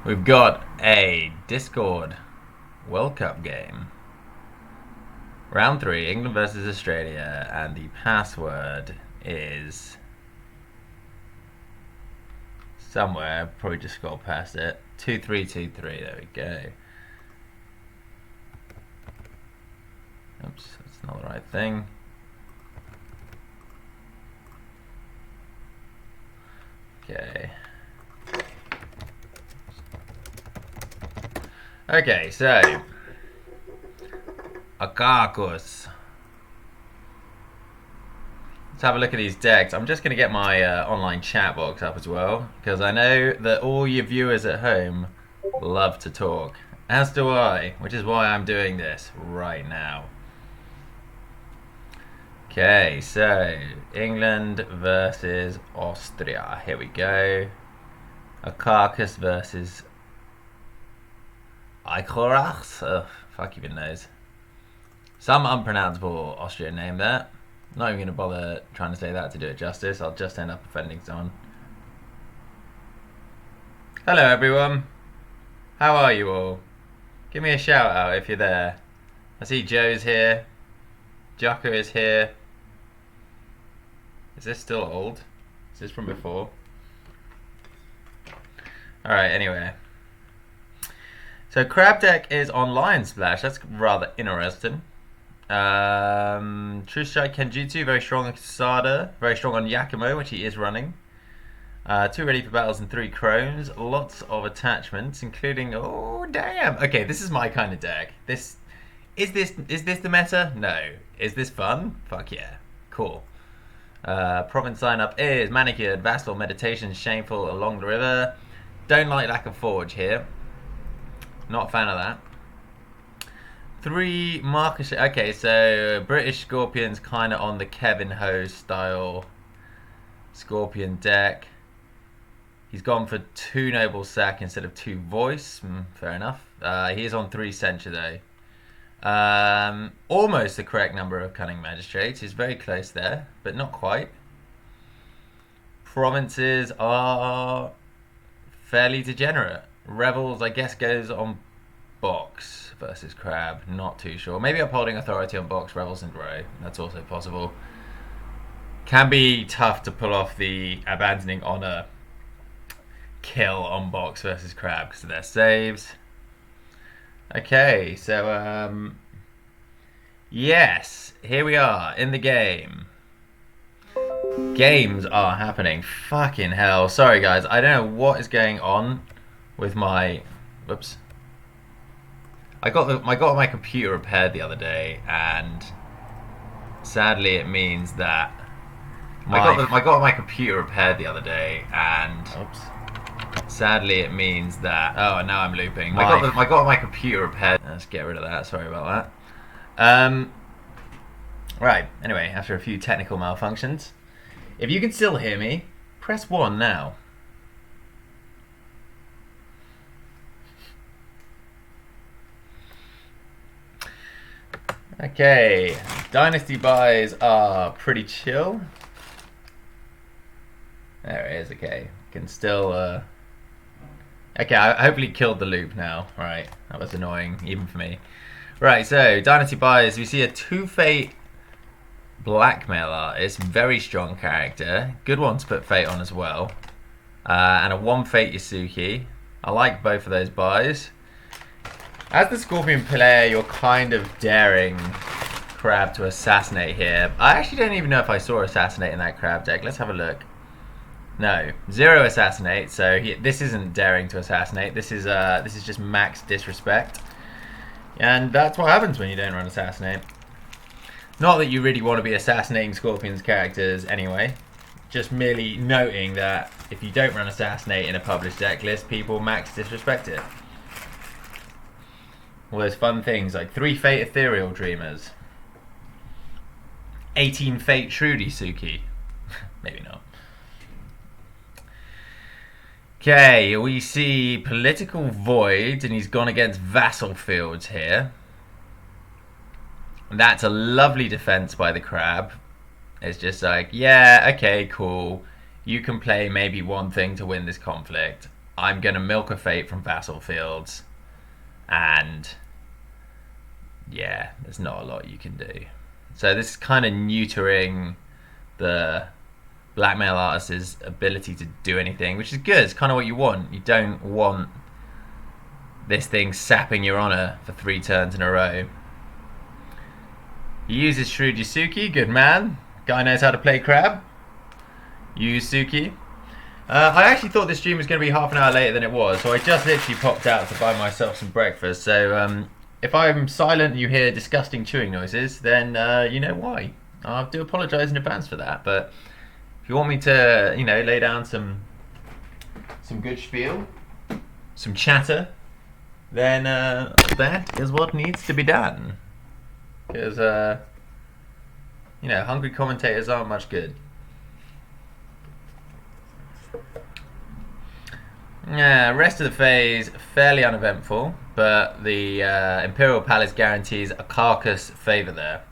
We've got a Discord World Cup game. Round 3, England versus Australia, and the password is somewhere, probably just scroll past it. 2323, there we go. Oops, that's not the right thing. Okay. Okay, so Akakos. Let's have a look at these decks. I'm just going to get my online chat box up as well, because I know that all your viewers at home love to talk. As do I, which is why I'm doing this right now. Okay, so England versus Austria. Here we go. Akakos versus Eichorachs. Ugh, fuck even knows. Some unpronounceable Austrian name there. Not even going to bother trying to say that to do it justice. I'll just end up offending someone. Hello everyone. How are you all? Give me a shout out if you're there. I see Joe's here. Jocko is here. Is this still old? Is this from before? Alright, anyway. So Crab Deck is on Lion Splash. That's rather interesting. True Strike Kenjutsu, very strong on Sada, very strong on Yakumo, which he is running. 2 ready for battles and 3 crones. Lots of attachments, including oh damn. Okay, this is my kind of deck. Is this the meta? No. Is this fun? Fuck yeah. Cool. Province lineup is Manicured, Vassal, Meditation, Shameful, Along the River. Don't like Lack of Forge here. Not a fan of that. 3 Marcus. Okay, so British Scorpions kind of on the Kevin Ho style Scorpion deck. He's gone for 2 Noble Sack instead of 2 Voice. Fair enough. He is on 3 Censure though. Almost the correct number of Cunning Magistrates. He's very close there, but not quite. Provinces are fairly degenerate. Rebels, I guess, goes on Box versus Crab. Not too sure. Maybe Upholding Authority on Box, Rebels and Row. That's also possible. Can be tough to pull off the Abandoning Honor kill on Box versus Crab because of their saves. Okay, so yes, here we are in the game. Games are happening. Fucking hell. Sorry guys, I don't know what is going on with my whoops. I got my computer repaired the other day, and sadly it means that I got my computer repaired the other day, and oops. Sadly it means that now I'm looping. I got my computer repaired. Let's get rid of that. Sorry about that. Right. Anyway, after a few technical malfunctions, if you can still hear me, press 1 now. Okay, Dynasty buys are pretty chill. There it is, okay. Can still, okay, I hopefully killed the loop now. Right, that was annoying, even for me. Right, so, Dynasty buys, we see a 2 Fate Blackmail Artist, very strong character. Good one to put Fate on as well. And a 1 Fate Yasuki. I like both of those buys. As the Scorpion player, you're kind of daring Crab to assassinate here. I actually don't even know if I saw assassinate in that Crab deck. Let's have a look. No, 0 assassinate. So this isn't daring to assassinate. This is just max disrespect, and that's what happens when you don't run assassinate. Not that you really want to be assassinating Scorpion's characters anyway. Just merely noting that if you don't run assassinate in a published deck list, people max disrespect it. All those fun things like 3 Fate Ethereal Dreamers, 18 Fate Shrewdy Suki. Maybe not. Okay, we see Political Void, and he's gone against Vassal Fields here. And that's a lovely defense by the Crab. It's just like, yeah, okay, cool. You can play maybe one thing to win this conflict. I'm going to milk a Fate from Vassal Fields, and yeah, there's not a lot you can do. So this is kind of neutering the blackmail artist's ability to do anything, which is good. It's kind of what you want. You don't want this thing sapping your honor for 3 turns in a row. He uses Shrewd Yasuki, good man. Guy knows how to play crab. Yusuke. I actually thought this stream was going to be half an hour later than it was, so I just literally popped out to buy myself some breakfast. So if I'm silent and you hear disgusting chewing noises, then you know why. I do apologise in advance for that, but if you want me to, you know, lay down some good spiel, some chatter, then that is what needs to be done. Because, you know, hungry commentators aren't much good. Yeah, rest of the phase, fairly uneventful, but the Imperial Palace guarantees a carcass favour there.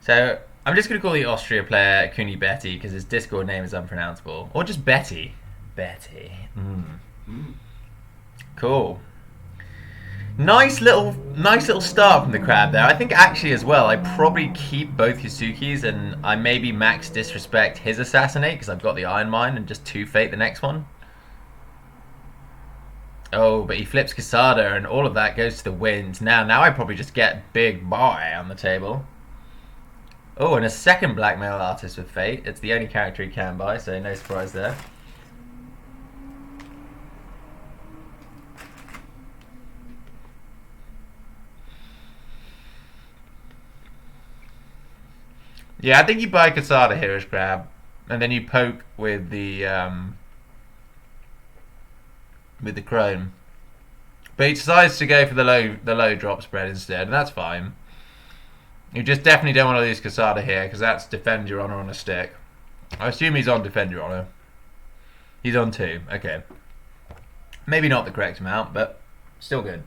So, I'm just going to call the Austria player Kuni Betty because his Discord name is unpronounceable. Or just Betty. Betty. Cool. Nice little start from the crab there. I think actually as well, I probably keep both Yasukis and I maybe max disrespect his Assassinate because I've got the Iron Mine and just 2 Fate the next one. Oh, but he flips Quesada and all of that goes to the wind. Now I probably just get big buy on the table. Oh, and a second blackmail artist with Fate. It's the only character he can buy, so no surprise there. Yeah, I think you buy Quesada here as crab, and then you poke with the Chrome. But he decides to go for the low drop spread instead, and that's fine. You just definitely don't want to lose Quesada here, because that's Defend Your Honor on a stick. I assume he's on Defend Your Honor. He's on 2, okay. Maybe not the correct amount, but still good.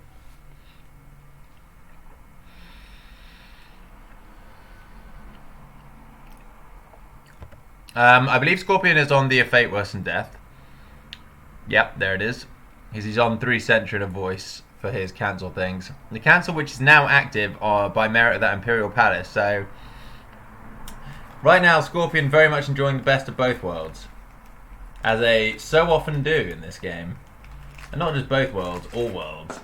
I believe Scorpion is on the Fate Worse Than Death. Yep, there it is. He's on 3 Sentry and a Voice for his cancel things. The cancel, which is now active by merit of that Imperial Palace. So right now, Scorpion very much enjoying the best of both worlds, as they so often do in this game, and not just both worlds, all worlds.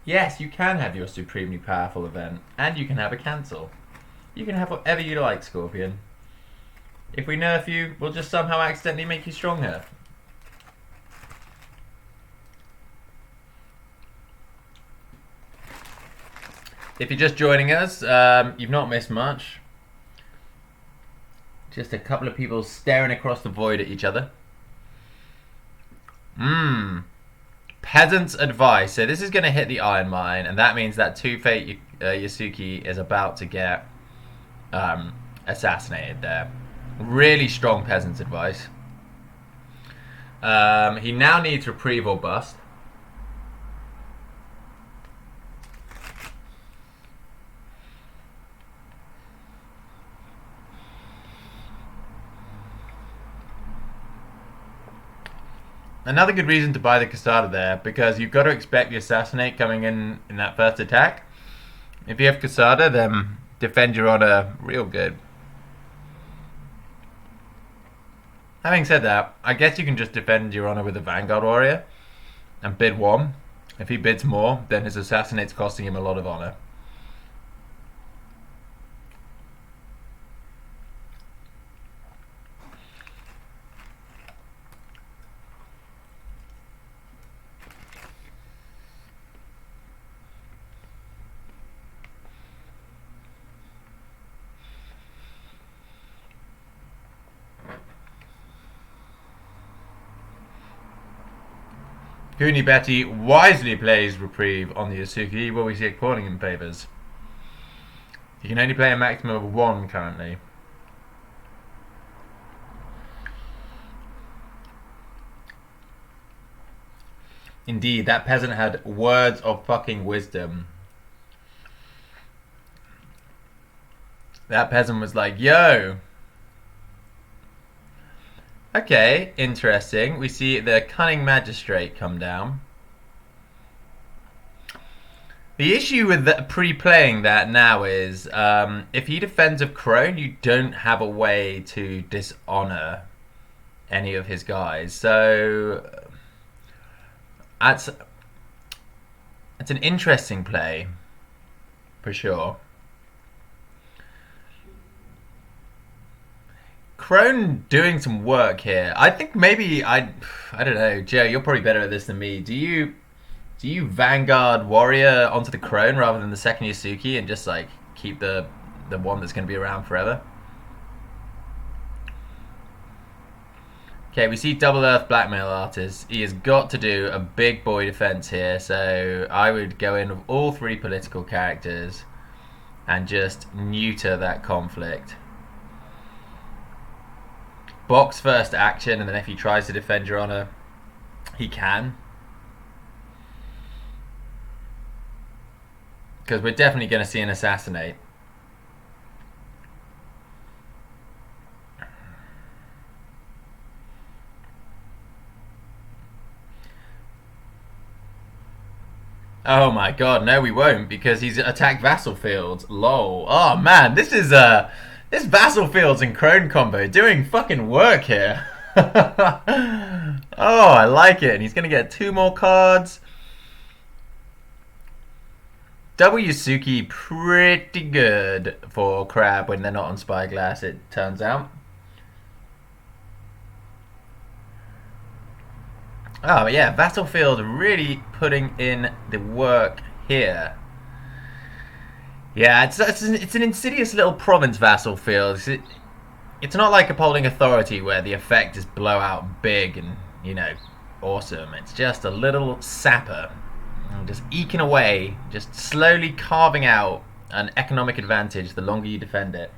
Yes, you can have your supremely powerful event, and you can have a cancel. You can have whatever you like, Scorpion. If we nerf you, we'll just somehow accidentally make you stronger. If you're just joining us, you've not missed much. Just a couple of people staring across the void at each other. Peasant's Advice. So this is going to hit the Iron Mine, and that means that 2 Fate Yasuki is about to get assassinated there. Really strong Peasant's Advice. He now needs Reprieve or Bust. Another good reason to buy the Quesada there, because you've got to expect the Assassinate coming in that first attack. If you have Quesada, then Defend Your Honor real good. Having said that, I guess you can just Defend Your Honor with a Vanguard Warrior and bid 1. If he bids more, then his Assassinate's costing him a lot of honor. Kuni Betty wisely plays Reprieve on the Yasuki, where we see it calling him favours. He can only play a maximum of 1 currently. Indeed, that peasant had words of fucking wisdom. That peasant was like, yo, Okay, interesting. We see the Cunning Magistrate come down. The issue with pre-playing that now is if he defends of Crone, you don't have a way to dishonor any of his guys. So that's an interesting play for sure. Crone doing some work here. I think maybe I don't know, Joe. You're probably better at this than me. Do you Vanguard Warrior onto the Crone rather than the second Yasuki and just like keep the one that's going to be around forever? Okay, we see Double Earth Blackmail Artist. He has got to do a big boy defense here, so I would go in with all three political characters and just neuter that conflict. Box first action, and then if he tries to defend your honor, he can. Because we're definitely going to see an assassinate. Oh my god, no we won't, because he's attacked Vassal Fields. Lol. Oh man, this Vassal Fields and Crone combo doing fucking work here. Oh, I like it. And he's gonna get 2 more cards. Double Yasuki pretty good for Crab when they're not on Spyglass, it turns out. Oh yeah, Battlefield really putting in the work here. Yeah, it's an insidious little province, Vassalfield. It's not like Upholding Authority where the effect is blowout big and, awesome. It's just a little sapper. Just eking away, just slowly carving out an economic advantage the longer you defend it.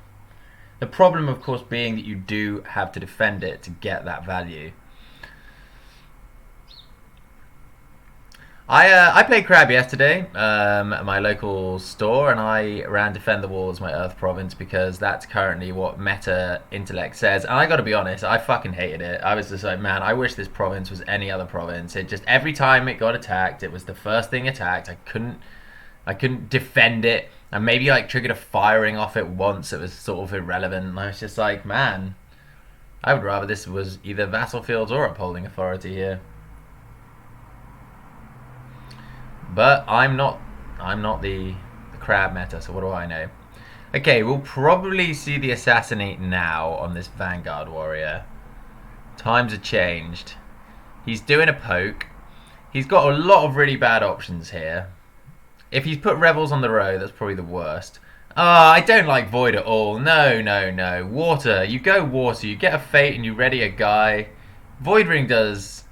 The problem, of course, being that you do have to defend it to get that value. I played Crab yesterday at my local store, and I ran Defend the Wall as my Earth province because that's currently what Meta Intellect says. And I got to be honest, I fucking hated it. I was just like, man, I wish this province was any other province. It just every time it got attacked, it was the first thing attacked. I couldn't defend it, and maybe like triggered a firing off it once. It was sort of irrelevant. And I was just like, man, I would rather this was either Vassal Fields or Upholding Authority here. But I'm not the Crab meta, so what do I know? Okay, we'll probably see the Assassinate now on this Vanguard Warrior. Times have changed. He's doing a poke. He's got a lot of really bad options here. If he's put Rebels on the row, that's probably the worst. I don't like Void at all. No, no, no. Water. You go Water. You get a Fate and you ready a guy. Void Ring does...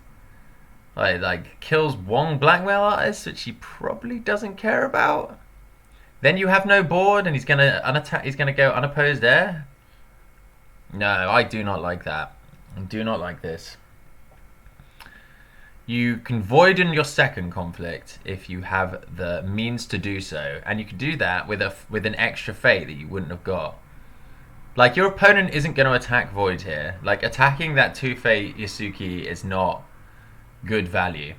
Like kills one Blackmail Artist, which he probably doesn't care about. Then you have no board, and he's gonna unattack. He's gonna go unopposed there. No, I do not like that. I do not like this. You can void in your second conflict if you have the means to do so, and you can do that with an extra fate that you wouldn't have got. Like your opponent isn't going to attack void here. Like attacking that 2-fate Yasuki is not good value.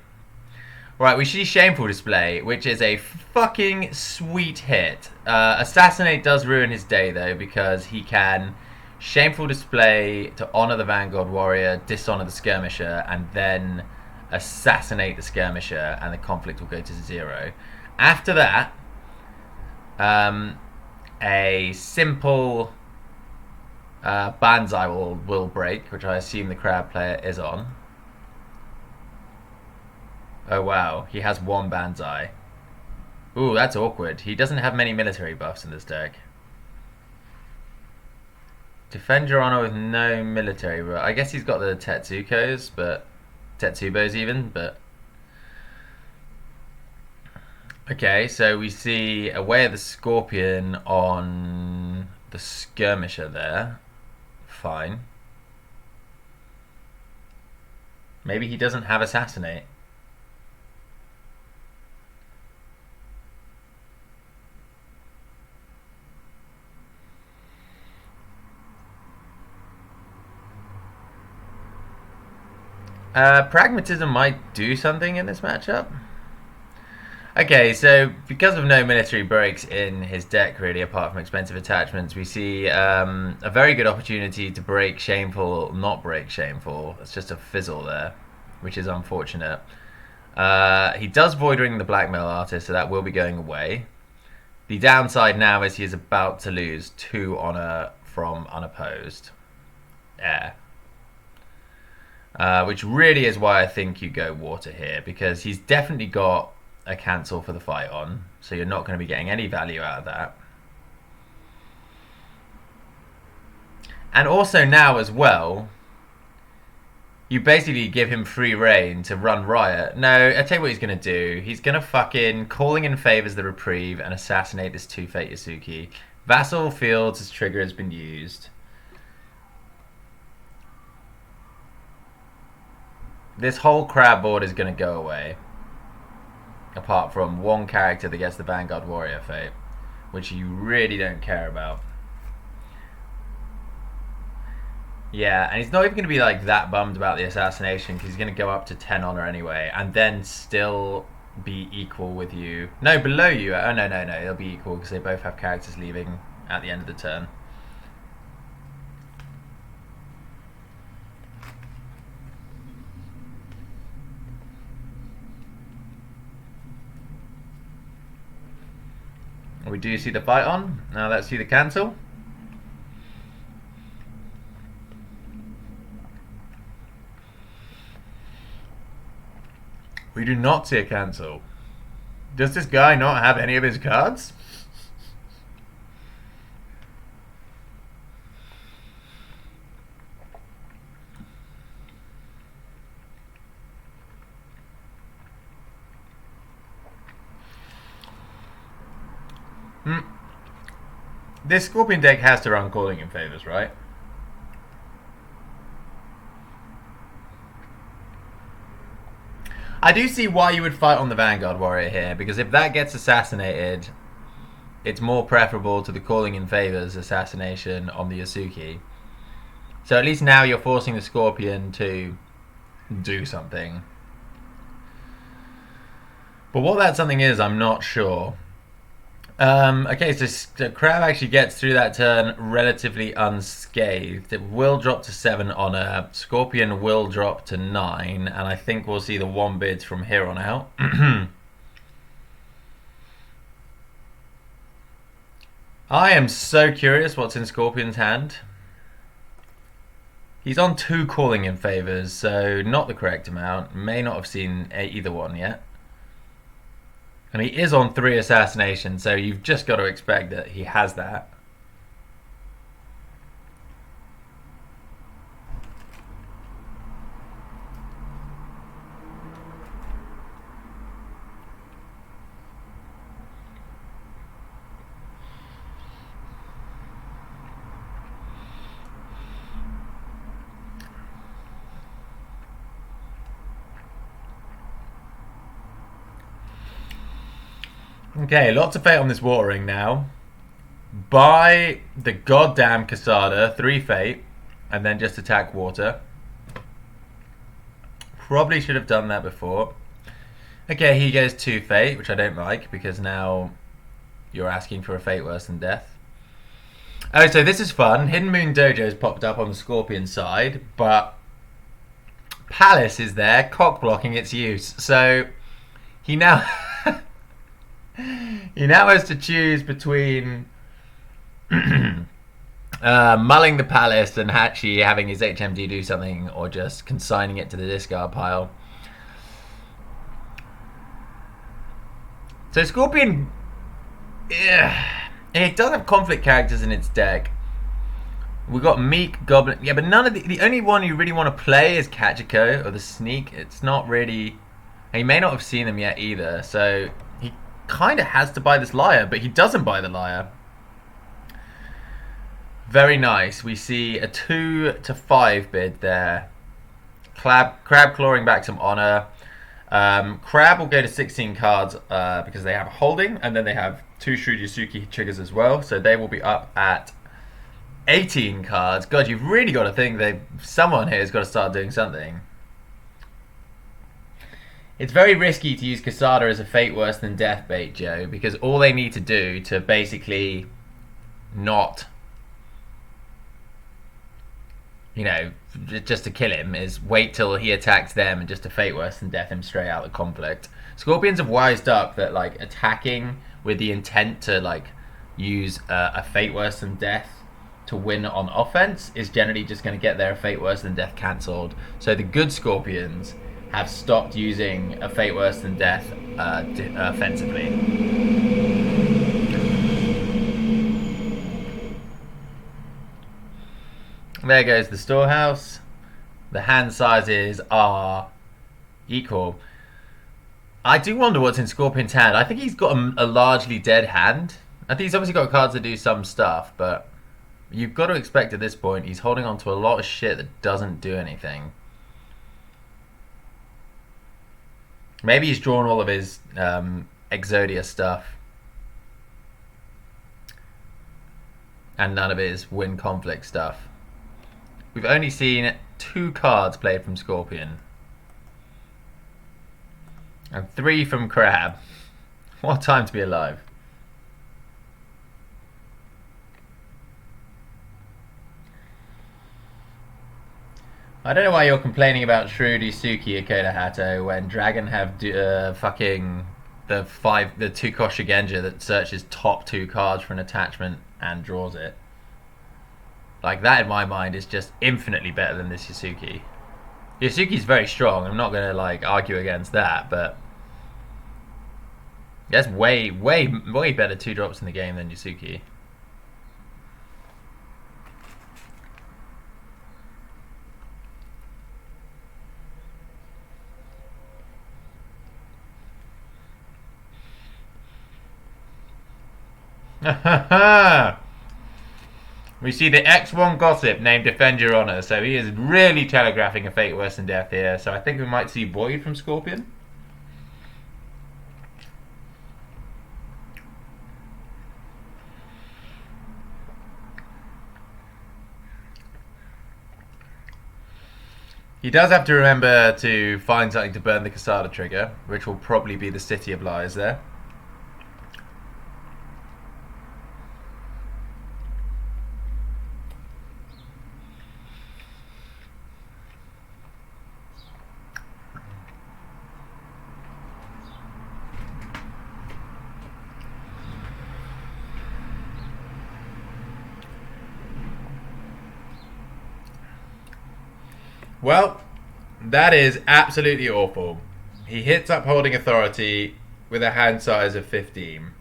Right, we see Shameful Display, which is a fucking sweet hit. Assassinate does ruin his day, though, because he can Shameful Display to honor the Vanguard Warrior, dishonor the Skirmisher, and then assassinate the Skirmisher, and the conflict will go to 0. After that, a simple Banzai will break, which I assume the Crab player is on. Oh wow, he has one Banzai. Ooh, that's awkward. He doesn't have many military buffs in this deck. Defend your honor with no military buff. I guess he's got the Tetsukos, but... Tetsubos even, but... Okay, so we see Away of the Scorpion on the Skirmisher there. Fine. Maybe he doesn't have Assassinate. Pragmatism might do something in this matchup. Okay, so because of no military breaks in his deck, really, apart from expensive attachments, we see a very good opportunity to break Shameful, not break Shameful. It's just a fizzle there, which is unfortunate. He does Void Ring the Blackmail Artist, so that will be going away. The downside now is he is about to lose 2 honor from unopposed air. Which really is why I think you go water here, because he's definitely got a cancel for the fight on, so you're not going to be getting any value out of that. And also now as well, you basically give him free reign to run riot. No, I tell you what he's going to do. He's going to fucking Calling in Favors the Reprieve and assassinate this 2-Fate Yasuki. Vassal Fields, his trigger has been used. This whole crab board is going to go away. Apart from one character that gets the Vanguard Warrior Fate, which you really don't care about. Yeah, and he's not even going to be like that bummed about the assassination, because he's going to go up to 10 honor anyway, and then still be equal with you. No, below you. Oh, no, they'll be equal because they both have characters leaving at the end of the turn. We do see the fight on. Now let's see the cancel. We do not see a cancel. Does this guy not have any of his cards? This Scorpion deck has to run Calling in Favors, right? I do see why you would fight on the Vanguard Warrior here, because if that gets assassinated, it's more preferable to the Calling in Favors assassination on the Yasuki. So at least now you're forcing the Scorpion to do something. But what that something is, I'm not sure. Okay, so Crab actually gets through that turn relatively unscathed. It will drop to 7 honor. Scorpion will drop to 9, and I think we'll see the 1 bids from here on out. I am so curious what's in Scorpion's hand. He's on 2 Calling in Favors, so not the correct amount. May not have seen either one yet. And he is on 3 assassinations, so you've just got to expect that he has that. Okay, lots of fate on this watering now. Buy the goddamn Casada, 3 fate, and then just attack water. Probably should have done that before. Okay, he goes 2 fate, which I don't like, because now you're asking for a fate worse than death. Oh, so this is fun. Hidden Moon Dojo has popped up on the Scorpion side, but Palace is there, cock blocking its use. So he now he now has to choose between mulling the Palace and actually having his HMD do something, or just consigning it to the discard pile. So Scorpion, it does have conflict characters in its deck. We've got Meek, Goblin, yeah, but none of the only one you really want to play is Kachiko or the Sneak. It's not really, and he may not have seen them yet either, so he kind of has to buy this Liar, but he doesn't buy the Liar. Very nice. We see a 2 to 5 bid there. Crab clawing back some honor. Crab will go to 16 cards because they have a holding, and then they have 2 Shrewd Yasuki triggers as well, so they will be up at 18 cards. God, you've really got to think that someone here has got to start doing something. It's very risky to use Kasada as a fate worse than death bait, Joe, because all they need to do to basically not, you know, just to kill him is wait till he attacks them and just to fate worse than death him straight out of the conflict. Scorpions have wised up that like attacking with the intent to like use a fate worse than death to win on offense is generally just going to get their fate worse than death cancelled. So the good Scorpions have stopped using a fate worse than death offensively. There goes the storehouse. The hand sizes are equal. I do wonder what's in Scorpion's hand. I think he's got a largely dead hand. I think he's obviously got cards that do some stuff, but you've got to expect at this point he's holding on to a lot of shit that doesn't do anything. Maybe he's drawn all of his Exodia stuff and none of his win conflict stuff. We've only seen 2 cards played from Scorpion. And 3 from Crab. What time to be alive. I don't know why you're complaining about Shrewd Isuki Akoda Hato when Dragon have fucking the 2 Koshigenja that searches top 2 cards for an attachment and draws it. Like, that in my mind is just infinitely better than this Yasuki. Yasuki's very strong. I'm not going to, like, argue against that, but that's way, way, way better 2-drops in the game than Yasuki. We see the X1 gossip named Defend Your Honor, so he is really telegraphing a fate worse than death here. So I think we might see Void from Scorpion. He does have to remember to find something to burn the Kasada trigger, which will probably be the City of Lies there. Well, that is absolutely awful. He hits Upholding Authority with a hand size of 15.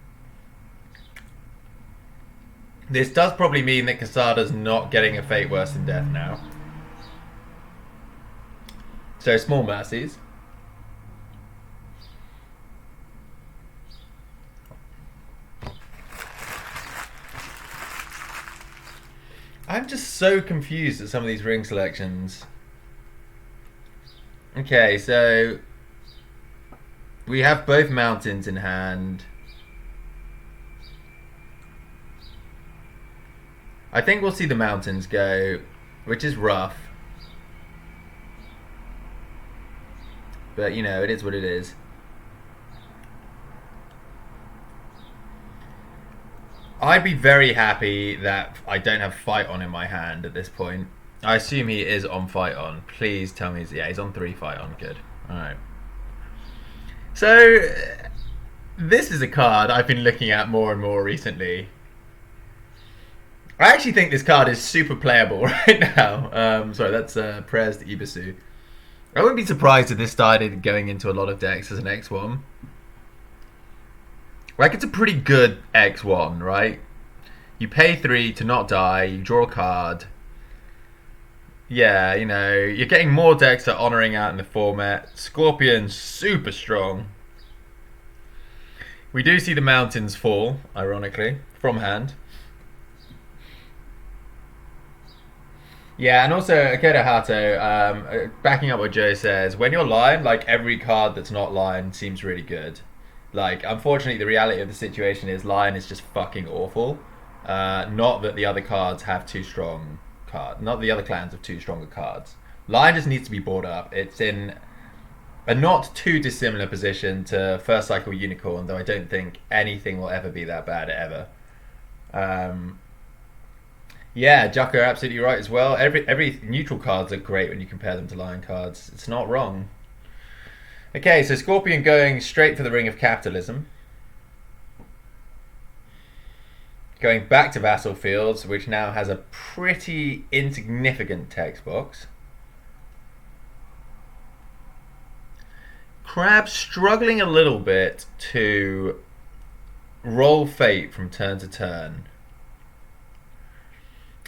This does probably mean that Kasada's not getting a fate worse than death now. So small mercies. I'm just so confused at some of these ring selections. Okay, so we have both mountains in hand. I think we'll see the mountains go, which is rough. But, you know, it is what it is. I'd be very happy that I don't have Fight On in my hand at this point. I assume he is on Fight On. Please tell me he's on 3 Fight On. Good. Alright. So, this is a card I've been looking at more and more recently. I actually think this card is super playable right now. Sorry, that's Prez to Ibisu. I wouldn't be surprised if this started going into a lot of decks as an X1. Like, it's a pretty good X1, right? You pay 3 to not die, you draw a card. Yeah, you know, you're getting more decks that are honouring out in the format. Scorpion's super strong. We do see the mountains fall, ironically, from hand. Yeah, and also, Akoda Hato, backing up what Joe says, when you're line, like, every card that's not line seems really good. Like, unfortunately, the reality of the situation is line is just fucking awful. Not that the other cards have too strong cards. Not the other clans have too stronger cards. Line just needs to be brought up. It's in a not too dissimilar position to First Cycle Unicorn, though I don't think anything will ever be that bad ever. Yeah, Jucker, absolutely right as well. Every neutral cards are great when you compare them to Lion cards. It's not wrong. Okay, so Scorpion going straight for the Ring of Capitalism. Going back to Vassal Fields, which now has a pretty insignificant text box. Crab struggling a little bit to roll Fate from turn to turn.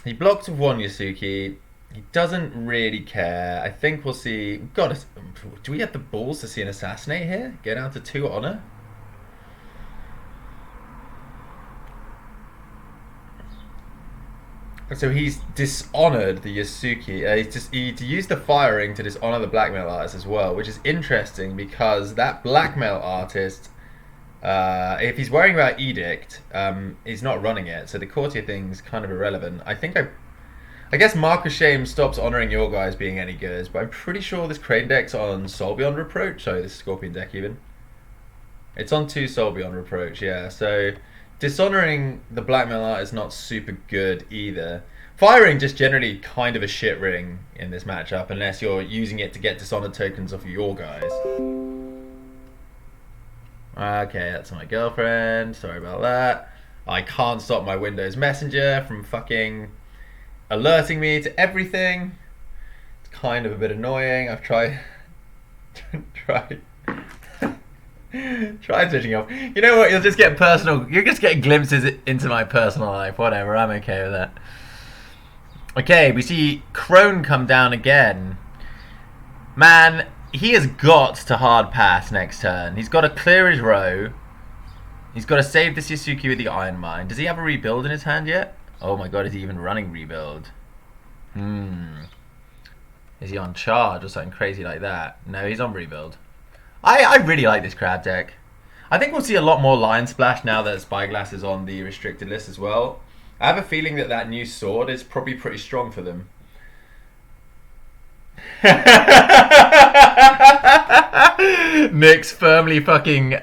He blocks with one Yasuki. He doesn't really care. I think we'll see... God, do we have the balls to see an Assassinate here? Get down to 2 honor? So he's dishonored the Yasuki. He used the firing to dishonor the blackmail artist as well, which is interesting because that blackmail artist, if he's worrying about Edict, he's not running it. So the courtier thing's kind of irrelevant. I guess Mark of Shame stops honoring your guys being any good, but I'm pretty sure this Crane deck's on Soul Beyond Reproach. Sorry, this Scorpion deck even. It's on 2 Soul Beyond Reproach, yeah. So dishonoring the blackmail art is not super good either. Firing just generally kind of a shit ring in this matchup unless you're using it to get dishonored tokens off of your guys. Okay, that's my girlfriend. Sorry about that. I can't stop my Windows Messenger from fucking alerting me to everything. It's kind of a bit annoying. I've tried try switching off. You know what? You'll just get personal. You're just getting glimpses into my personal life. Whatever. I'm okay with that. Okay, we see Crone come down again. Man, he has got to hard pass next turn. He's got to clear his row. He's got to save this Yasuki with the Iron Mine. Does he have a rebuild in his hand yet? Oh my god, is he even running rebuild? Is he on charge or something crazy like that? No, he's on rebuild. I really like this Crab deck. I think we'll see a lot more Lion Splash now that Spyglass is on the restricted list as well. I have a feeling that that new sword is probably pretty strong for them. Nick's firmly fucking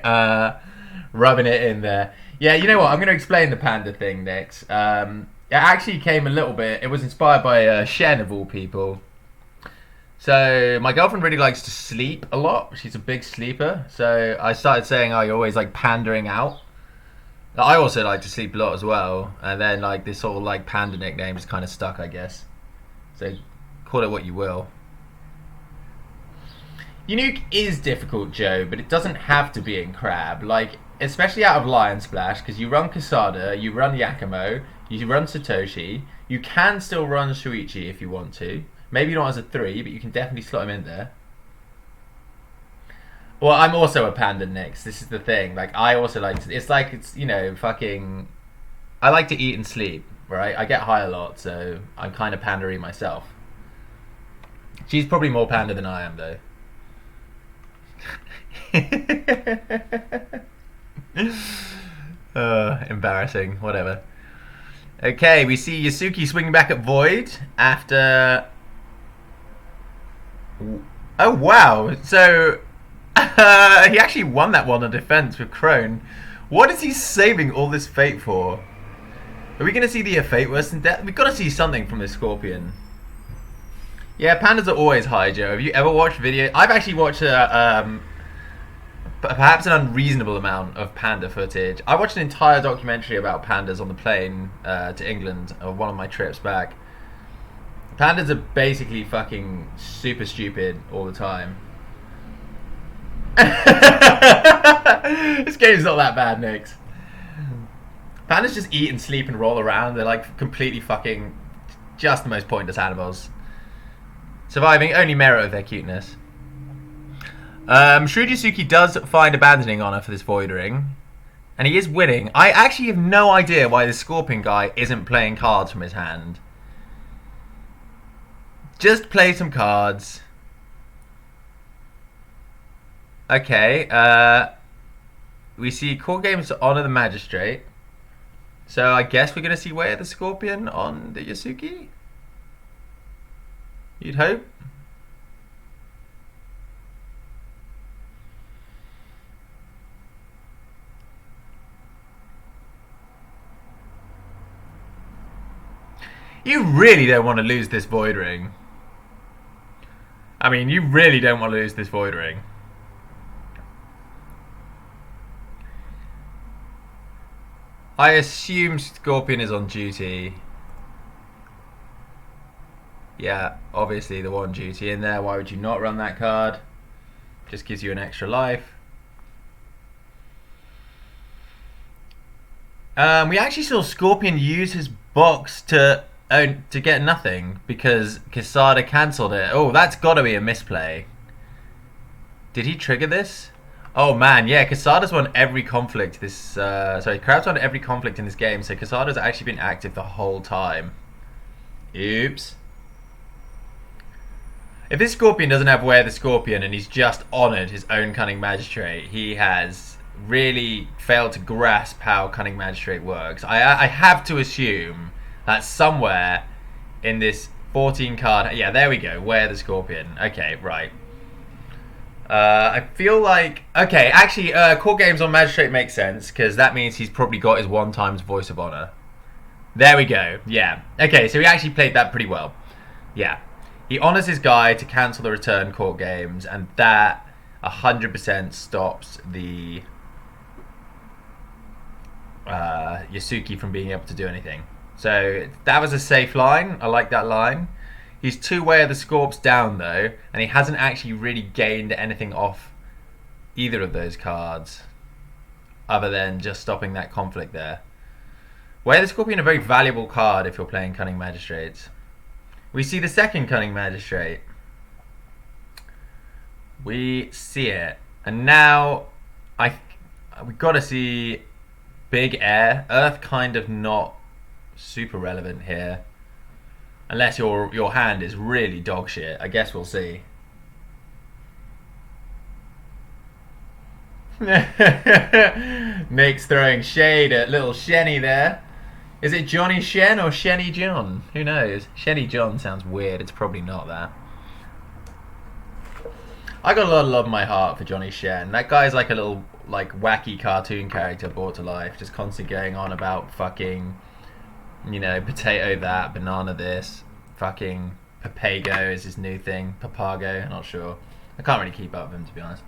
rubbing it in there. Yeah, you know what? I'm going to explain the panda thing next. It actually came a little bit... It was inspired by Shen, of all people. So, my girlfriend really likes to sleep a lot. She's a big sleeper. So, I started saying, oh, you're always, like, pandering out. I also like to sleep a lot as well. And then, like, this whole, like, panda nickname is kind of stuck, I guess. So, call it what you will. Unique is difficult, Joe, but it doesn't have to be in Crab. Like, especially out of Lion Splash, because you run Kasada, you run Yakumo, you run Satoshi. You can still run Shuichi if you want to. Maybe not as a 3, but you can definitely slot him in there. Well, I'm also a panda, Nix. This is the thing. Like, I also like to... It's like, it's, you know, fucking... I like to eat and sleep, right? I get high a lot, so I'm kind of pandery myself. She's probably more panda than I am, though. Embarrassing. Whatever. Okay, we see Yasuki swinging back at Void after... Oh, wow. So, he actually won that one on defense with Crone. What is he saving all this Fate for? Are we going to see the Fate worse than death? We've got to see something from this Scorpion. Yeah, pandas are always high, Joe. Have you ever watched video? I've actually watched perhaps an unreasonable amount of panda footage. I watched an entire documentary about pandas on the plane to England on one of my trips back. Pandas are basically fucking super stupid all the time. This game's not that bad, Nix. Pandas just eat and sleep and roll around. They're like completely fucking just the most pointless animals. Surviving only merit of their cuteness. Shrewd Yasuki does find abandoning honor for this Void Ring. And he is winning. I actually have no idea why this Scorpion guy isn't playing cards from his hand. Just play some cards. Okay, we see court games to honor the Magistrate. So I guess we're going to see Way of the Scorpion on the Yasuki? You'd hope. You really don't want to lose this Void Ring. I mean, you really don't want to lose this Void Ring. I assume Scorpion is on duty. Yeah, obviously the one duty in there. Why would you not run that card? Just gives you an extra life. We actually saw Scorpion use his box to get nothing because Quesada cancelled it. Oh, that's got to be a misplay. Did he trigger this? Oh man, yeah, Quesada's won every conflict this... sorry, Crab's won every conflict in this game, so Quesada's actually been active the whole time. Oops. If this Scorpion doesn't have Wear the Scorpion and he's just honoured his own Cunning Magistrate, he has really failed to grasp how Cunning Magistrate works. I have to assume that somewhere in this 14 card... Yeah, there we go, Wear the Scorpion. Okay, right. I feel like... Okay, actually, Court Games on Magistrate makes sense, because that means he's probably got his 1 times Voice of Honor. There we go, yeah. Okay, so he actually played that pretty well. Yeah. He honors his guy to cancel the return Court Games, and that 100% stops the Yasuki from being able to do anything. So that was a safe line. I like that line. He's 2 Way of the Scorps down though, and he hasn't actually really gained anything off either of those cards, other than just stopping that conflict there. Way of the Scorpion, a very valuable card if you're playing Cunning Magistrates. We see the second Cunning Magistrate. We see it. And now we've got to see Big Air. Earth kind of not super relevant here. Unless your hand is really dog shit. I guess we'll see. Nick's throwing shade at little Shenny there. Is it Johnny Shen or Shenny John? Who knows? Shenny John sounds weird. It's probably not that. I got a lot of love in my heart for Johnny Shen. That guy's like a little wacky cartoon character brought to life, just constantly going on about fucking, you know, potato that, banana this, fucking Papago is his new thing. Papago, I'm not sure. I can't really keep up with him, to be honest.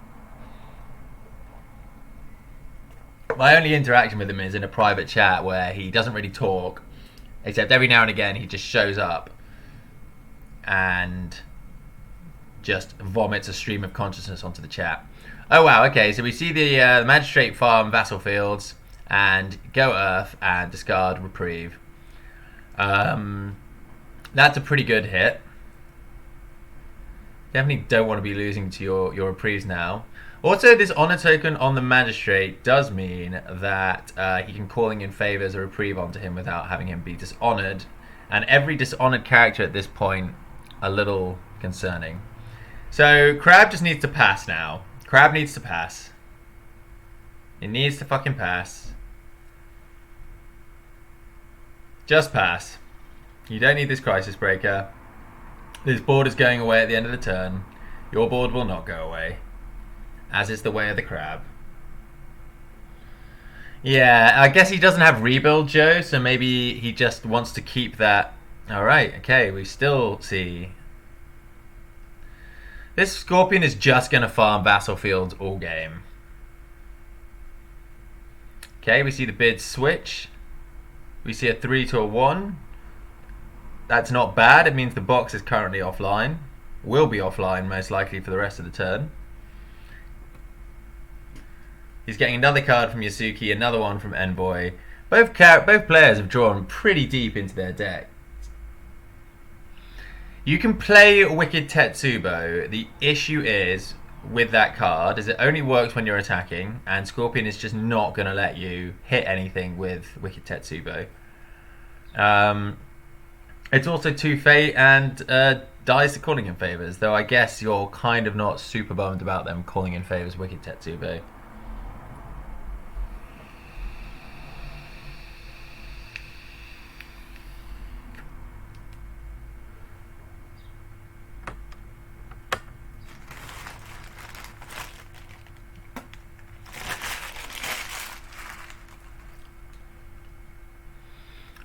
My only interaction with him is in a private chat where he doesn't really talk, except every now and again he just shows up and just vomits a stream of consciousness onto the chat. Oh wow, okay, so we see the Magistrate farm Vassal Fields and go Earth and discard Reprieve. That's a pretty good hit. Definitely don't want to be losing to your Reprieves now. Also, this honor token on the Magistrate does mean that he can calling in favors a reprieve onto him without having him be dishonored. And every dishonored character at this point, a little concerning. So, Crab just needs to pass now. Crab needs to pass. He needs to fucking pass. Just pass. You don't need this Crisis Breaker. This board is going away at the end of the turn. Your board will not go away. As is the Way of the Crab. Yeah, I guess he doesn't have Rebuild, Joe, so maybe he just wants to keep that. Alright, okay, we still see. This Scorpion is just going to farm Vassal Fields all game. Okay, we see the bid switch. We see a 3 to a 1. That's not bad, it means the box is currently offline. Will be offline most likely for the rest of the turn. He's getting another card from Yasuki, another one from Envoy. Both players have drawn pretty deep into their deck. You can play Wicked Tetsubo. The issue is with that card is it only works when you're attacking, and Scorpion is just not going to let you hit anything with Wicked Tetsubo. It's also 2 Fate and dies to calling in favors, though I guess you're kind of not super bummed about them calling in favors Wicked Tetsubo.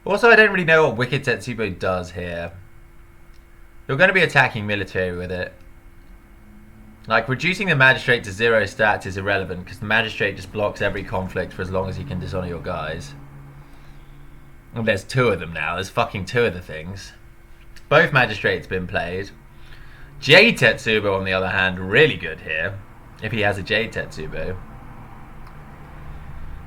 Also, I don't really know what Wicked Tetsubo does here. You're going to be attacking military with it. Like, reducing the Magistrate to 0 stats is irrelevant, because the Magistrate just blocks every conflict for as long as he can dishonor your guys. And there's 2 of them now. There's fucking 2 of the things. Both Magistrates been played. Jade Tetsubo, on the other hand, really good here. If he has a Jade Tetsubo.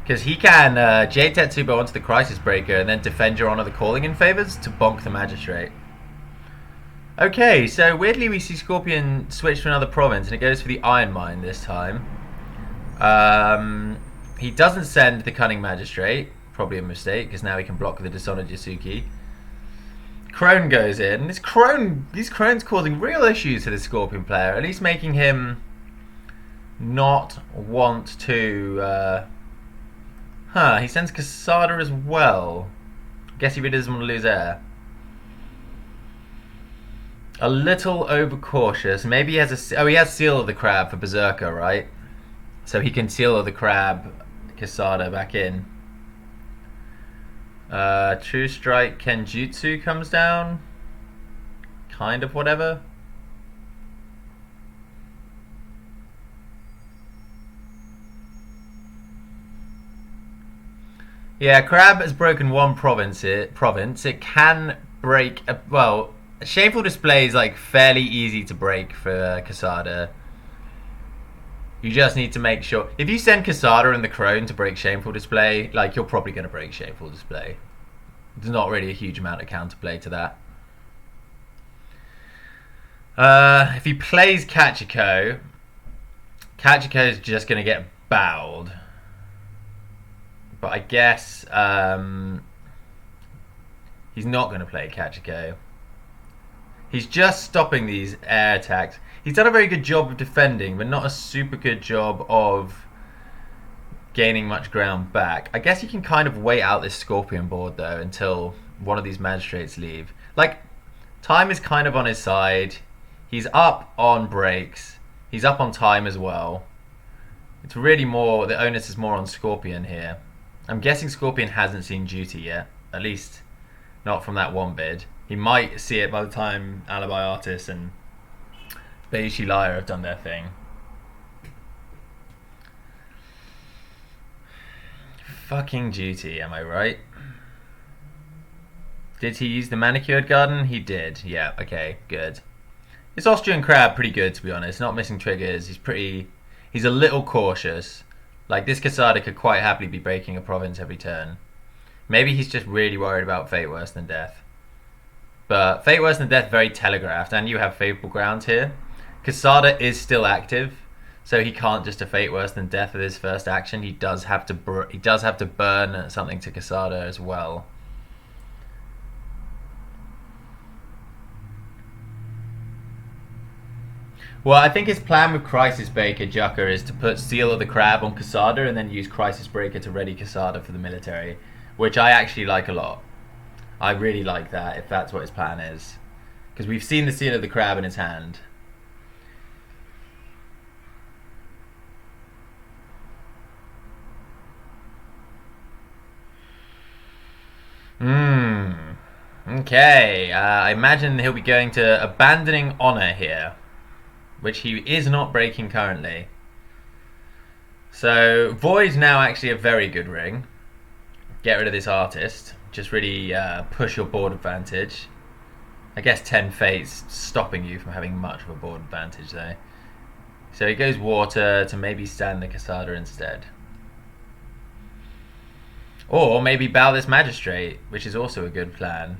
Because he can Jade Tetsubo onto the Crisis Breaker and then defend your Honor the Calling in favors to bonk the Magistrate. Okay, so weirdly we see Scorpion switch to another province and it goes for the Iron Mine this time. He doesn't send the Cunning Magistrate. Probably a mistake, because now he can block the Dishonored Yasuki. Crone goes in. These Crone's causing real issues for the Scorpion player, at least making him not want to... he sends Quesada as well. Guess he really doesn't want to lose air. A little overcautious. Maybe he has he has Seal of the Crab for Berserker, right? So he can Seal of the Crab Quesada back in. True Strike Kenjutsu comes down. Kind of whatever. Yeah, Crab has broken one province. It can break... well, Shameful Display is like fairly easy to break for Quesada. You just need to make sure... if you send Quesada and the Crone to break Shameful Display, like, you're probably going to break Shameful Display. There's not really a huge amount of counterplay to that. If he plays Kachiko is just going to get bowed. But I guess he's not going to play Kachiko. He's just stopping these air attacks. He's done a very good job of defending, but not a super good job of gaining much ground back. I guess he can kind of wait out this Scorpion board, though, until one of these Magistrates leave. Like, time is kind of on his side. He's up on breaks. He's up on time as well. It's really more... the onus is more on Scorpion here. I'm guessing Scorpion hasn't seen duty yet. At least not from that one bid. He might see it by the time Alibi Artists and Beishi Liar have done their thing. Fucking duty, am I right? Did he use the Manicured Garden? He did. Yeah, okay, good. This Austrian Crab, pretty good, to be honest. Not missing triggers. He's a little cautious. Like, this Quesada could quite happily be breaking a province every turn. Maybe he's just really worried about Fate Worse Than Death. But Fate Worse Than Death, very telegraphed, and you have Favorable Ground here. Quesada is still active, so he can't just a Fate Worse Than Death with his first action. He does have to burn something to Quesada as well. Well, I think his plan with Crisis Breaker, Jucker, is to put Seal of the Crab on Quesada and then use Crisis Breaker to ready Quesada for the military, which I actually like a lot. I really like that, if that's what his plan is. Because we've seen the Seal of the Crab in his hand. Okay, I imagine he'll be going to Abandoning Honor here, which he is not breaking currently. So Void's now actually a very good ring. Get rid of this Artist. Just really push your board advantage. I guess 10 Fates stopping you from having much of a board advantage though. So he goes Water to maybe stand the Quesada instead. Or maybe bow this Magistrate, which is also a good plan.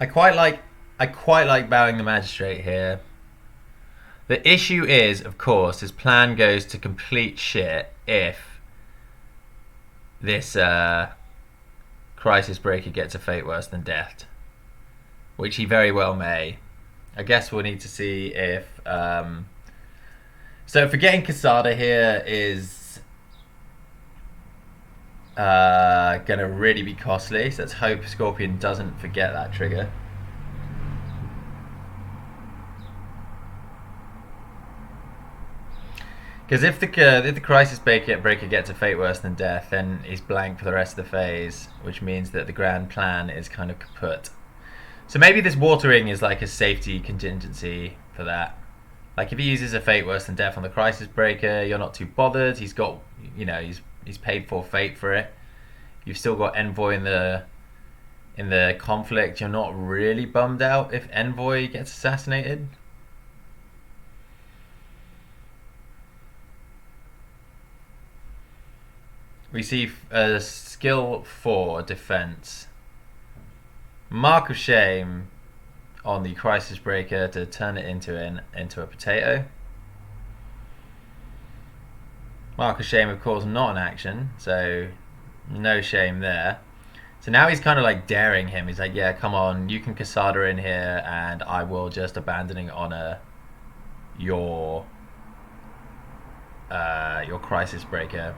I quite like bowing the Magistrate here. The issue is, of course, his plan goes to complete shit if this Crisis Breaker gets a Fate Worse Than Death, which he very well may. I guess we'll need to see if... so forgetting Quesada here is gonna really be costly, so let's hope Scorpion doesn't forget that trigger. Because if the Crisis Breaker gets a fate worse than death, then he's blank for the rest of the phase, which means that the grand plan is kind of kaput. So maybe this watering is like a safety contingency for that. Like if he uses a fate worse than death on the Crisis Breaker, you're not too bothered. He's got, he's paid for fate for it. You've still got Envoy in the conflict. You're not really bummed out if Envoy gets assassinated. We see skill 4 defense. Mark of Shame on the Crisis Breaker to turn it into a potato. Mark of Shame, of course, not an action, so no shame there. So now he's kind of like daring him. He's like, yeah, come on, you can Quesada in here, and I will just abandoning honor your Crisis Breaker.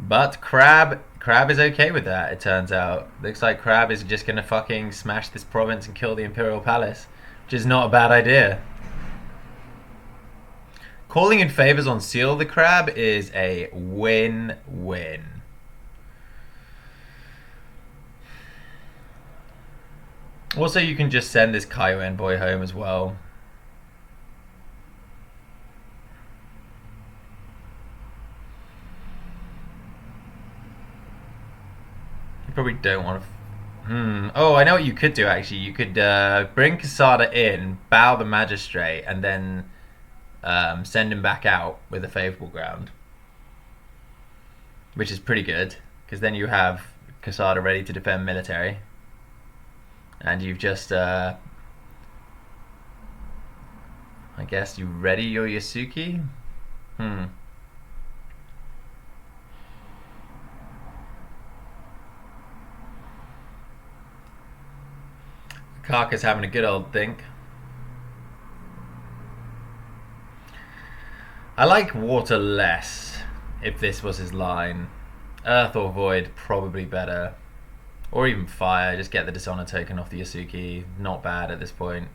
But Crab is okay with that, it turns out. Looks like Crab is just gonna fucking smash this province and kill the Imperial Palace, which is not a bad idea. Calling in favors on Seal the Crab is a win-win. Also, you can just send this Kaio Envoy home as well. You probably don't want to... Oh, I know what you could do, actually. You could bring Quesada in, bow the Magistrate, and then send him back out with a favourable ground. Which is pretty good, because then you have Quesada ready to defend military. And you've just... I guess you ready your Yasuki? Kaka's having a good old think. I like water less if this was his line. Earth or void, probably better. Or even fire, just get the dishonor token off the Yasuki. Not bad at this point.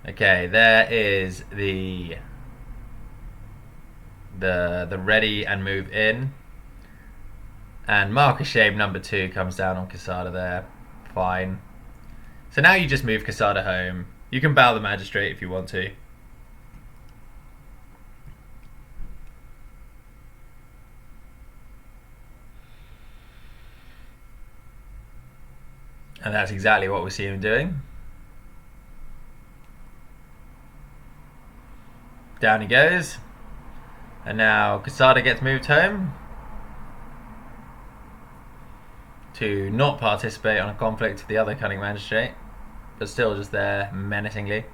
Okay, there is the ready and move in. And Mark of Shame number 2 comes down on Quesada there. Fine. So now you just move Quesada home. You can bow the Magistrate if you want to. And that's exactly what we see him doing. Down he goes. And now Quesada gets moved home to not participate on a conflict with the other Cunning Magistrate, but still just there menacingly.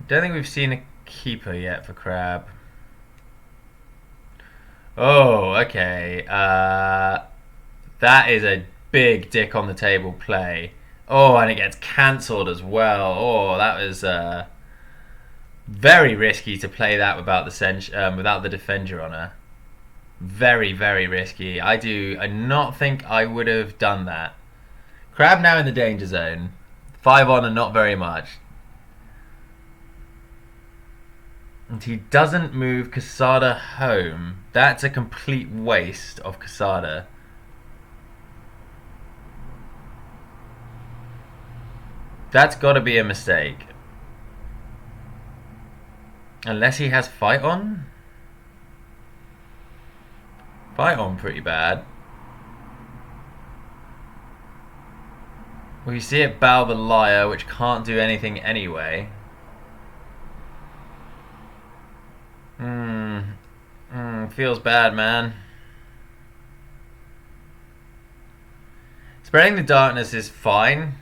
Don't think we've seen a keeper yet for Crab. Oh, okay. That is a big dick on the table play. Oh, and it gets cancelled as well. Oh, that was very risky to play that without the Defend Your Honor. Very, very risky. I not think I would have done that. Crab now in the danger zone. 5 honor, not very much. And he doesn't move Quesada home. That's a complete waste of Quesada. That's got to be a mistake. Unless he has fight on. Fight on pretty bad. Well, you see it bow the Liar, which can't do anything anyway. Feels bad, man. Spreading the Darkness is fine.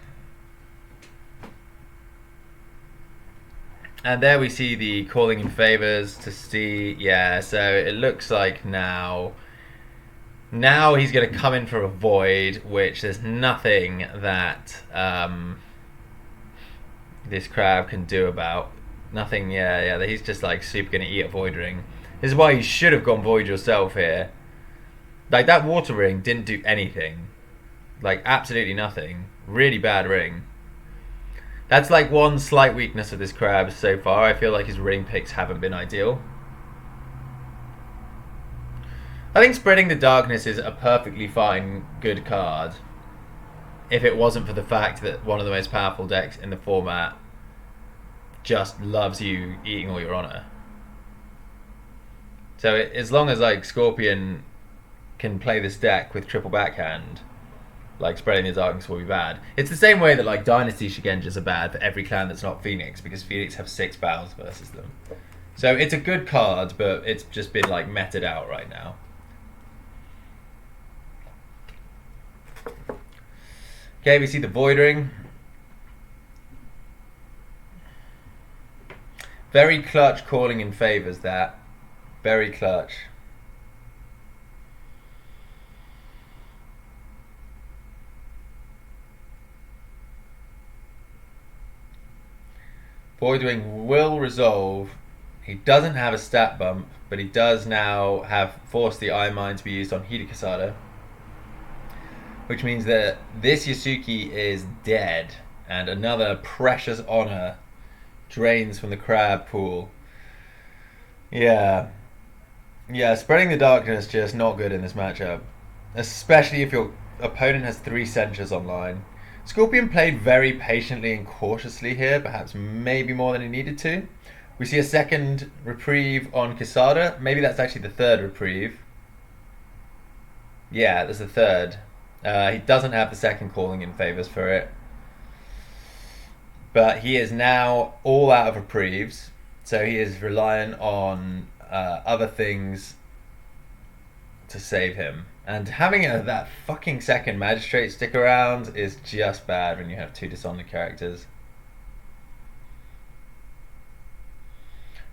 And there we see the calling in favors to see. Yeah, so it looks like now he's going to come in for a void, which there's nothing that this Crab can do about. Nothing, yeah, he's just like super going to eat a void ring. This is why you should have gone Void yourself here. Like, that water ring didn't do anything. Like, absolutely nothing. Really bad ring. That's like one slight weakness of this crab so far. I feel like his ring picks haven't been ideal. I think Spreading the Darkness is a perfectly fine, good card. If it wasn't for the fact that one of the most powerful decks in the format just loves you eating all your honor. So as long as like Scorpion can play this deck with triple backhand, like Spreading the Darkness will be bad. It's the same way that like Dynasty Shigenjas are bad for every clan that's not Phoenix, because Phoenix have 6 battles versus them. So it's a good card, but it's just been like meted out right now. Okay, we see the Void Ring. Very clutch calling in favors that. Very clutch. Void Ring will resolve. He doesn't have a stat bump, but he does now have forced the Iron Mine to be used on Hida Kasada, which means that this Yasuki is dead, and another precious honor drains from the crab pool. Yeah, Spreading the Darkness just not good in this matchup, especially if your opponent has 3 Sentries online. Scorpion played very patiently and cautiously here, perhaps maybe more than he needed to. We see a second reprieve on Kasada. Maybe that's actually the third reprieve. Yeah, there's the third. He doesn't have the second calling in favors for it. But he is now all out of reprieves, so he is reliant on other things to save him. And having that fucking second Magistrate stick around is just bad when you have 2 Dishonored characters.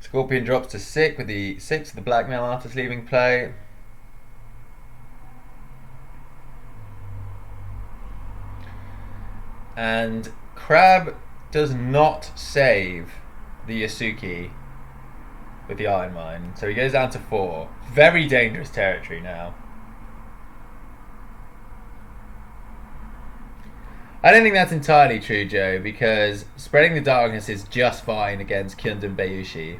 Scorpion drops to 6 with the 6 of the Blackmail Artist leaving play. And Crab does not save the Yasuki with the Iron Mine, so he goes down to 4. Very dangerous territory now. I don't think that's entirely true, Joe, because Spreading the Darkness is just fine against Kyundam Bayushi.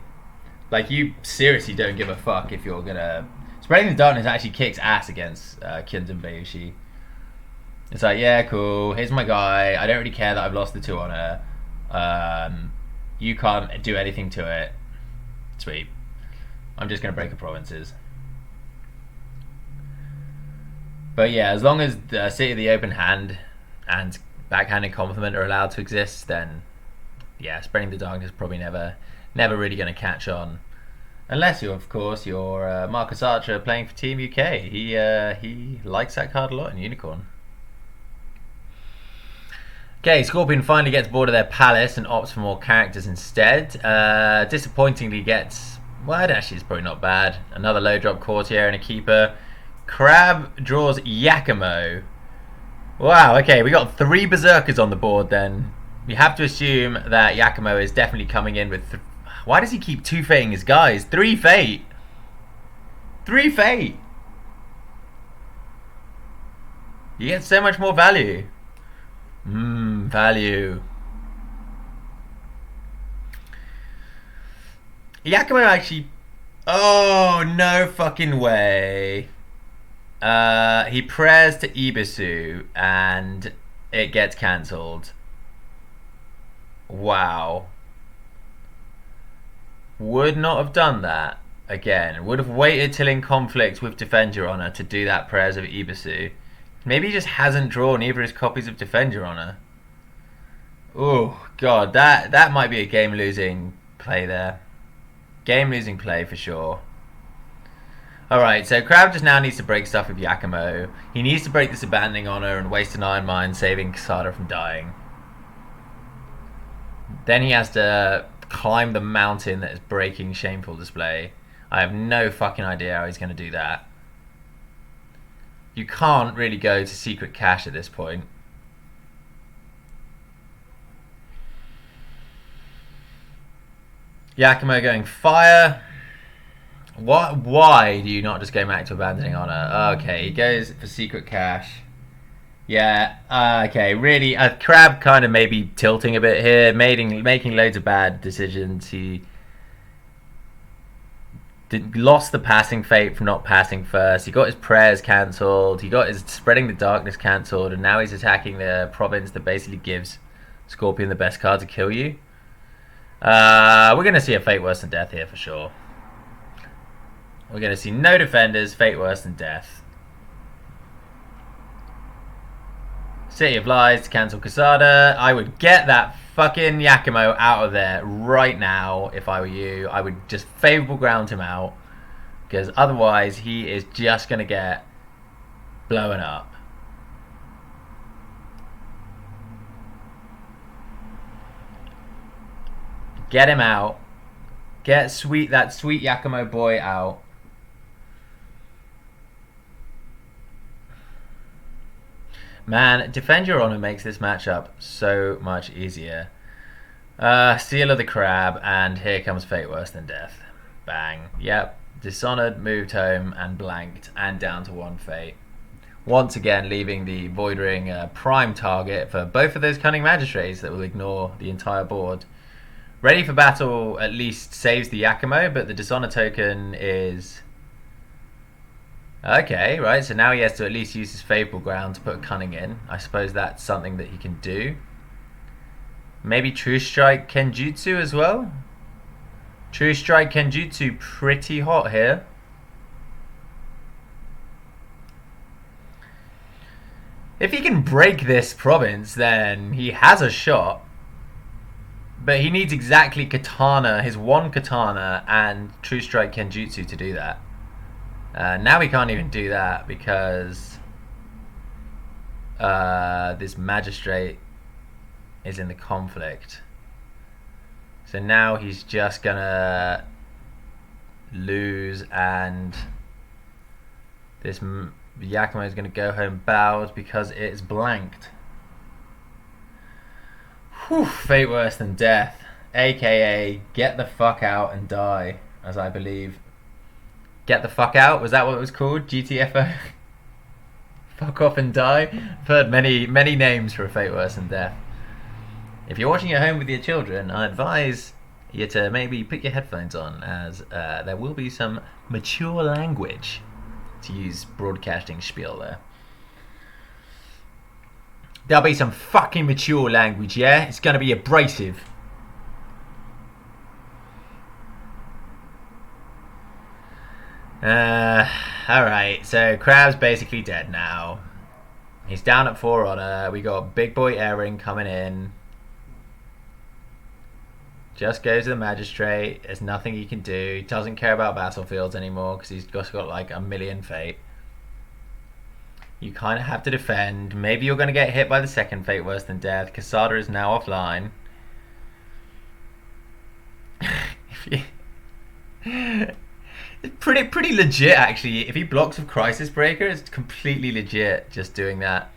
Like, you seriously don't give a fuck if you're gonna... Spreading the Darkness actually kicks ass against Kyundam Bayushi. It's like, yeah, cool, here's my guy, I don't really care that I've lost the 2 honor. You can't do anything to it. Sweet. I'm just gonna break the provinces. But yeah, as long as the City of the Open Hand and Backhanded Compliment are allowed to exist, then yeah, Spreading the Darkness is probably never really going to catch on, unless you're, of course, you're Marcus Archer playing for Team UK. He likes that card a lot in Unicorn. Okay, Scorpion finally gets bored of their palace and opts for more characters instead. Disappointingly gets, well, actually it's probably not bad, another low drop Courtier and a keeper. Crab draws Yakumo. Wow, okay, we got 3 Berserkers on the board then. We have to assume that Yakumo is definitely coming in with... Why does he keep 2-fating his guys? 3 Fate! 3 Fate! You get so much more value. Value. Yakumo actually... Oh, no fucking way. He prayers to Ibisu and it gets cancelled. Wow. Would not have done that again. Would have waited till in conflict with Defend Your Honor to do that prayers of Ibisu. Maybe he just hasn't drawn either his copies of Defend Your Honor. Oh god, that might be a game losing play there. Game losing play for sure. Alright, so Crab just now needs to break stuff with Yakumo. He needs to break this Abandoning Honor and waste an Iron Mine, saving Kasada from dying. Then he has to climb the mountain that is breaking Shameful Display. I have no fucking idea how he's going to do that. You can't really go to Secret Cache at this point. Yakumo going Fire. What? Why do you not just go back to Abandoning Honor? Okay, he goes for Secret Cash. Yeah, okay, really, Crab kind of maybe tilting a bit here, making loads of bad decisions. He lost the passing fate from not passing first. He got his prayers cancelled. He got his Spreading the Darkness cancelled, and now he's attacking the province that basically gives Scorpion the best card to kill you. We're going to see a Fate Worse Than Death here for sure. We're going to see no defenders, Fate Worse Than Death. City of Lies to cancel Quesada. I would get that fucking Yakumo out of there right now if I were you. I would just favourable ground him out, because otherwise he is just going to get blown up. Get him out. Get that sweet Yakumo boy out. Man, Defend Your Honor makes this matchup so much easier. Seal of the Crab, and here comes Fate Worse Than Death. Bang. Yep. Dishonored, moved home, and blanked, and down to 1 fate. Once again, leaving the Void Ring prime target for both of those Cunning Magistrates that will ignore the entire board. Ready for Battle at least saves the Yakumo, but the Dishonor token is... Okay, right, so now he has to at least use his Favourable Ground to put a Cunning in. I suppose that's something that he can do. Maybe True Strike Kenjutsu as well? True Strike Kenjutsu pretty hot here. If he can break this province, then he has a shot. But he needs exactly Katana, his 1 Katana, and True Strike Kenjutsu to do that. Now we can't even do that because this Magistrate is in the conflict. So now he's just gonna lose, and this Yakumo is gonna go home bowed because it's blanked. Whew, Fate Worse Than Death, aka get the fuck out and die, as I believe. Get the fuck out? Was that what it was called? GTFO? Fuck off and die? I've heard many names for a Fate Worse Than Death. If you're watching at home with your children, I advise you to maybe put your headphones on, as there will be some mature language, to use broadcasting spiel there. There'll be some fucking mature language, yeah? It's gonna be abrasive. Alright, so Crab's basically dead now. He's down at 4 honor. We got Big Boy Airing coming in. Just goes to the Magistrate. There's nothing he can do. He doesn't care about battlefields anymore because he's just got like a million fate. You kind of have to defend. Maybe you're going to get hit by the second Fate Worse Than Death. Quesada is now offline. It's pretty legit, actually. If he blocks with Crisis Breaker, it's completely legit just doing that.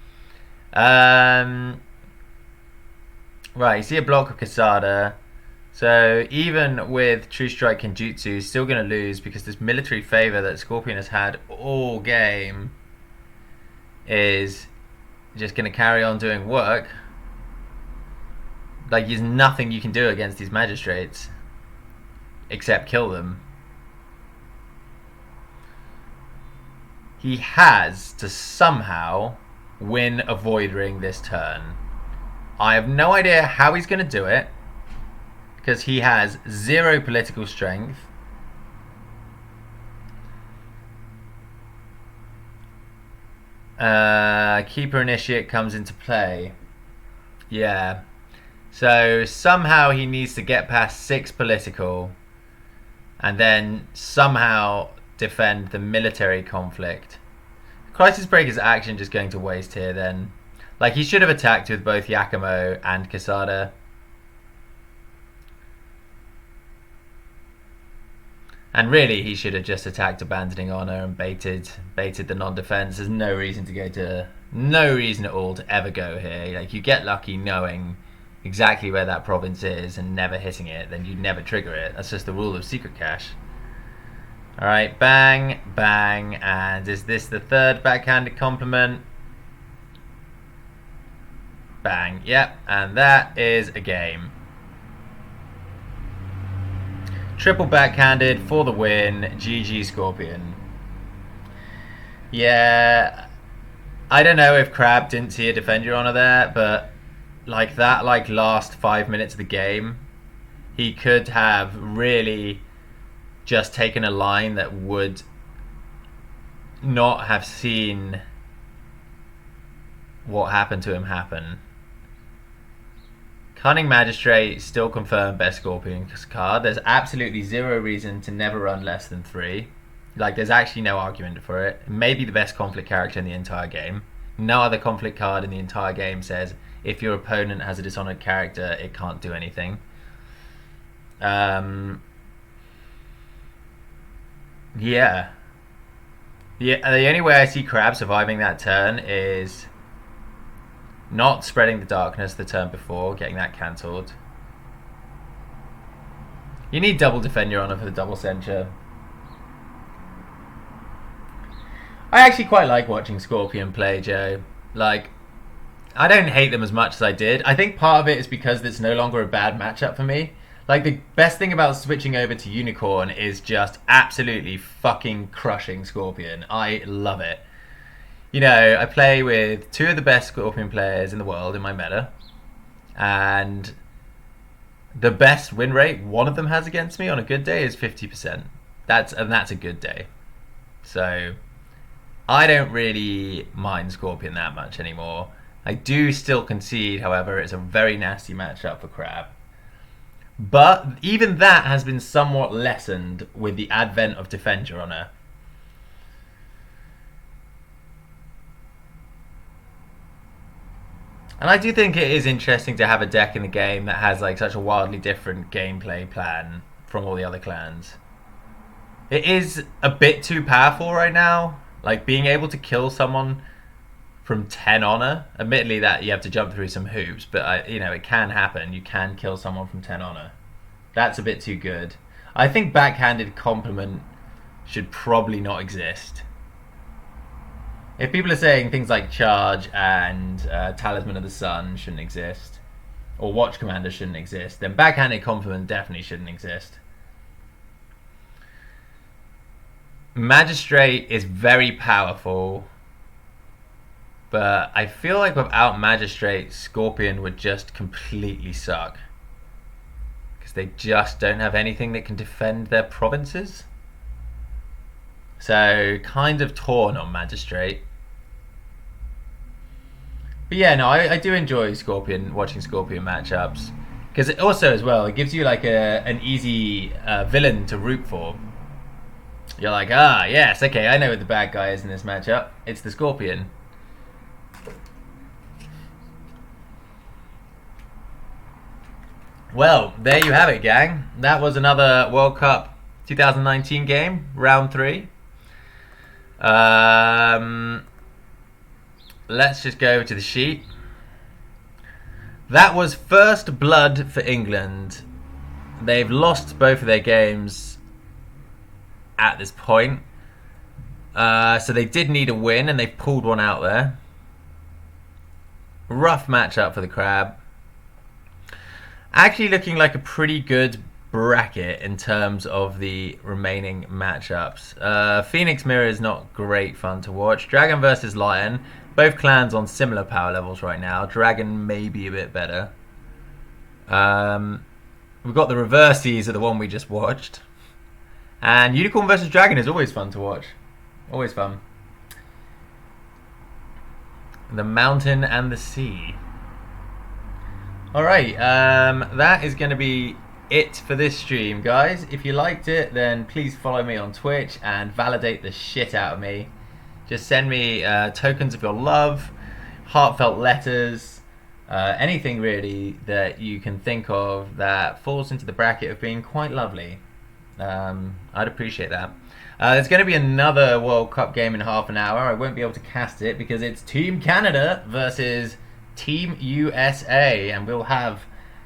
Right, you see a block of Quesada. So even with True Strike Kenjutsu, he's still going to lose because this military favor that Scorpion has had all game is just going to carry on doing work. Like, there's nothing you can do against these Magistrates except kill them. He has to somehow win a Void Ring this turn. I have no idea how he's going to do it, because he has 0 political strength. Keeper Initiate comes into play. Yeah. So somehow he needs to get past 6 political, and then somehow defend the military conflict. Crisis Breaker's action just going to waste here then. Like, he should have attacked with both Yakumo and Quesada. And really, he should have just attacked Abandoning Honor and baited the non-defense. There's no reason at all to ever go here. Like, you get lucky knowing exactly where that province is and never hitting it, then you'd never trigger it. That's just the rule of Secret Cash. Alright, bang, bang, and is this the third backhanded compliment? Bang, yep, and that is a game. Triple backhanded for the win. GG Scorpion. Yeah, I don't know if Crab didn't see a Defend Your Honor there, but like that, like last 5 minutes of the game, he could have really just taken a line that would not have seen what happened to him happen. Cunning Magistrate still confirmed best Scorpion card. There's absolutely zero reason to never run less than 3. Like, there's actually no argument for it. Maybe the best conflict character in the entire game. No other conflict card in the entire game says if your opponent has a Dishonored character, it can't do anything. Yeah. The only way I see Crab surviving that turn is not spreading the darkness the turn before, getting that cancelled. You need double Defend Your Honor for the double censure. I actually quite like watching Scorpion play, Joe. Like, I don't hate them as much as I did. I think part of it is because it's no longer a bad matchup for me. Like, the best thing about switching over to Unicorn is just absolutely fucking crushing Scorpion. I love it. You know, I play with 2 of the best Scorpion players in the world in my meta, and the best win rate one of them has against me on a good day is 50%. That's a good day. So I don't really mind Scorpion that much anymore. I do still concede, however, it's a very nasty matchup for Crab. But even that has been somewhat lessened with the advent of Defend Your Honor. And I do think it is interesting to have a deck in the game that has like such a wildly different gameplay plan from all the other clans. It is a bit too powerful right now. Like, being able to kill someone from 10 honor, admittedly that you have to jump through some hoops, but you know, it can happen. You can kill someone from 10 honor. That's a bit too good. I think backhanded compliment should probably not exist. If people are saying things like Charge and Talisman of the Sun shouldn't exist, or Watch Commander shouldn't exist, then backhanded compliment definitely shouldn't exist. Magistrate is very powerful, but I feel like without Magistrate, Scorpion would just completely suck. Because they just don't have anything that can defend their provinces. So, kind of torn on Magistrate. But yeah, no, I do enjoy Scorpion, watching Scorpion matchups. Because also, as well, it gives you like an easy villain to root for. You're like, ah, yes, okay, I know what the bad guy is in this matchup. It's the Scorpion. Well, there you have it, gang. That was another World Cup 2019 game, round 3. Let's just go to the sheet. That was first blood for England. They've lost both of their games at this point. So they did need a win, and they've pulled one out there. Rough matchup for the Crab. Actually looking like a pretty good bracket in terms of the remaining matchups. Phoenix Mirror is not great fun to watch. Dragon versus Lion. Both clans on similar power levels right now. Dragon may be a bit better. We've got the reverses of the one we just watched. And Unicorn versus Dragon is always fun to watch. Always fun. The Mountain and the Sea. Alright, that is going to be it for this stream, guys. If you liked it, then please follow me on Twitch and validate the shit out of me. Just send me tokens of your love, heartfelt letters, anything really that you can think of that falls into the bracket of being quite lovely. I'd appreciate that. There's going to be another World Cup game in half an hour. I won't be able to cast it because it's Team Canada versus Team USA, and we'll have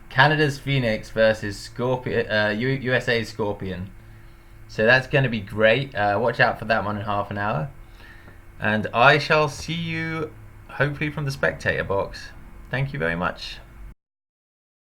Canada's Phoenix versus USA's Scorpion. So that's going to be great. Watch out for that one in half an hour. And I shall see you hopefully from the spectator box. Thank you very much.